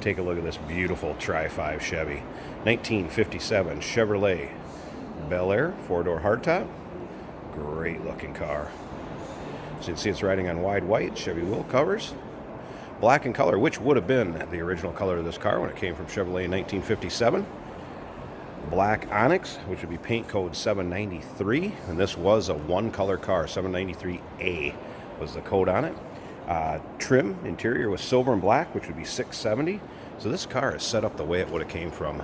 Take a look at this beautiful Tri-5 Chevy. 1957 Chevrolet Bel Air, 4-door hardtop. Great looking car. So you can see it's riding on wide white Chevy wheel covers. Black in color, which would have been the original color of this car when it came from Chevrolet in 1957. Black onyx, which would be paint code 793, and this was a one-color car. 793A was the code on it. Trim interior was silver and black, which would be 670. So this car is set up the way it would have came from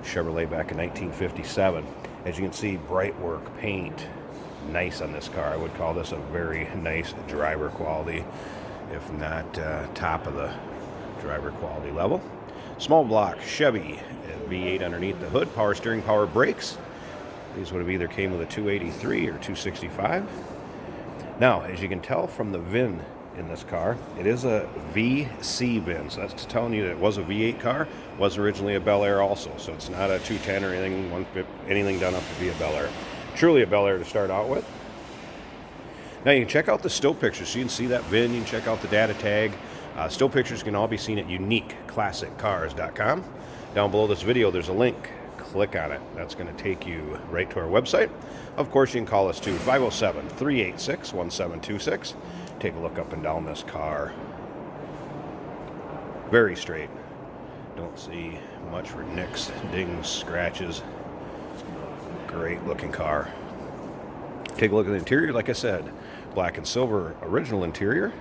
Chevrolet back in 1957. As you can see, bright work paint, nice on this car. I would call this a very nice driver quality, if not top of the driver quality level. Small block Chevy V8 underneath the hood, power steering, power brakes. These would have either came with a 283 or 265. Now, as you can tell from the VIN in this car, it is a VC VIN, so that's telling you that it was a V8 car, was originally a Bel Air also, so it's not a 210 or anything done up to be a Bel Air. Truly a Bel Air to start out with. Now you can check out the still pictures, so you can see that VIN, you can check out the data tag. Still pictures can all be seen at uniqueclassiccars.com. Down below this video, there's a link. Click on it. That's going to take you right to our website. Of course, you can call us too, 507-386-1726. Take a look up and down this car. Very straight. Don't see much for nicks, dings, scratches. Great looking car. Take a look at the interior. Like I said, black and silver original interior.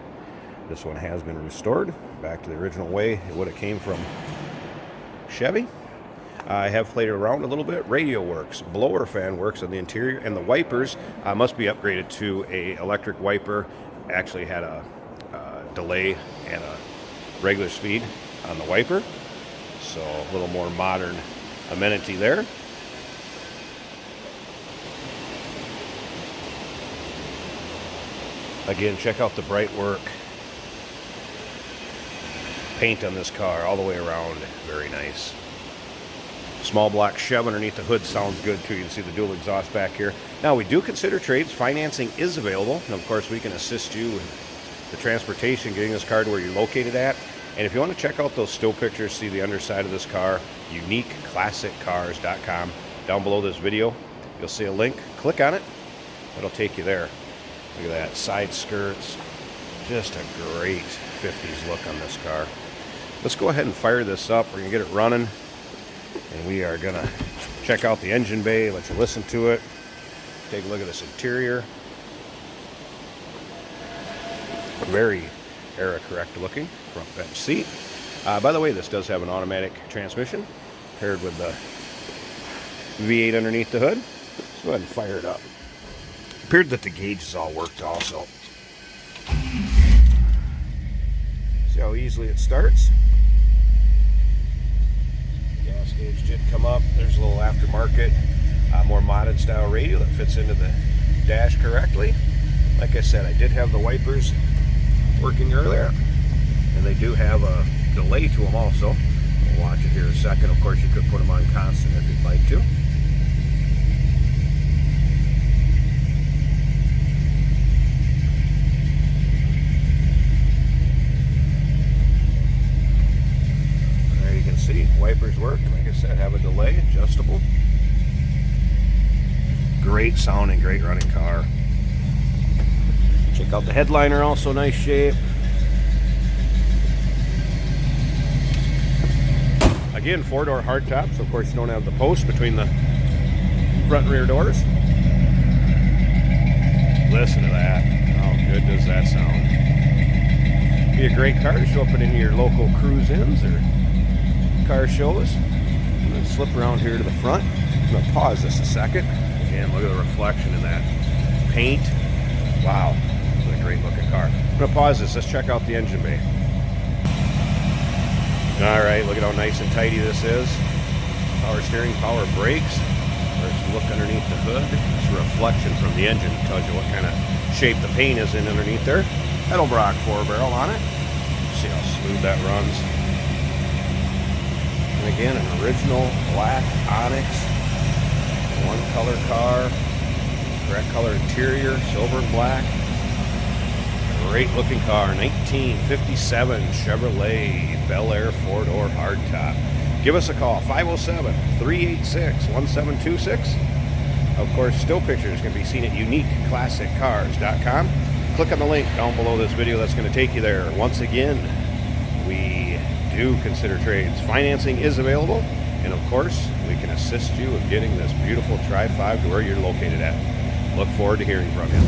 This one has been restored back to the original way it would have came from Chevy. I have played it around a little bit. Radio works, blower fan works on the interior, and the wipers must be upgraded to a electric wiper. Actually had a delay and a regular speed on the wiper, so a little more modern amenity there. Again, check out the bright work paint on this car all the way around. Very nice. Small block Chev underneath the hood sounds good too. You can see the dual exhaust back here. Now we do consider trades. Financing is available, and of course we can assist you with the transportation, getting this car to where you're located at. And if you want to check out those still pictures, see the underside of this car, uniqueclassiccars.com. Down below this video, you'll see a link. Click on it. It'll take you there. Look at that, side skirts. Just a great 50s look on this car. Let's go ahead and fire this up. We're going to get it running. And we are going to check out the engine bay, let you listen to it. Take a look at this interior. Very era correct looking front bench seat. By the way, this does have an automatic transmission paired with the V8 underneath the hood. Let's go ahead and fire it up. Appeared that the gauges all worked also. See how easily it starts. Gas gauge did come up. There's a little aftermarket, more modern style radio that fits into the dash correctly. Like I said, I did have the wipers working earlier, and they do have a delay to them also. We'll watch it here in a second. Of course, you could put them on constant if you'd like to. See, wipers work. Like I said, have a delay, adjustable. Great sounding, great running car. Check out the headliner, also nice shape. Again, 4-door hardtop, so of course you don't have the post between the front and rear doors. Listen to that. How good does that sound? Be a great car to show up in any of your local cruise-ins or car shows. And then slip around here to the front. I'm going to pause this a second. Again, look at the reflection in that paint. Wow, this is a great looking car. I'm going to pause this. Let's check out the engine bay. Alright, look at how nice and tidy this is. Power steering, power brakes. Let's look underneath the hood. It's a reflection from the engine. It tells you what kind of shape the paint is in underneath there. Edelbrock 4-barrel on it. See how smooth that runs. And again, an original black onyx, one color car, correct color interior, silver and black. Great looking car, 1957 Chevrolet Bel Air 4-door hardtop. Give us a call, 507-386-1726. Of course, still pictures can be seen at uniqueclassiccars.com. Click on the link down below this video that's going to take you there. Once again, we do consider trades. Financing is available, and of course, we can assist you in getting this beautiful Tri-5 to where you're located at. Look forward to hearing from you.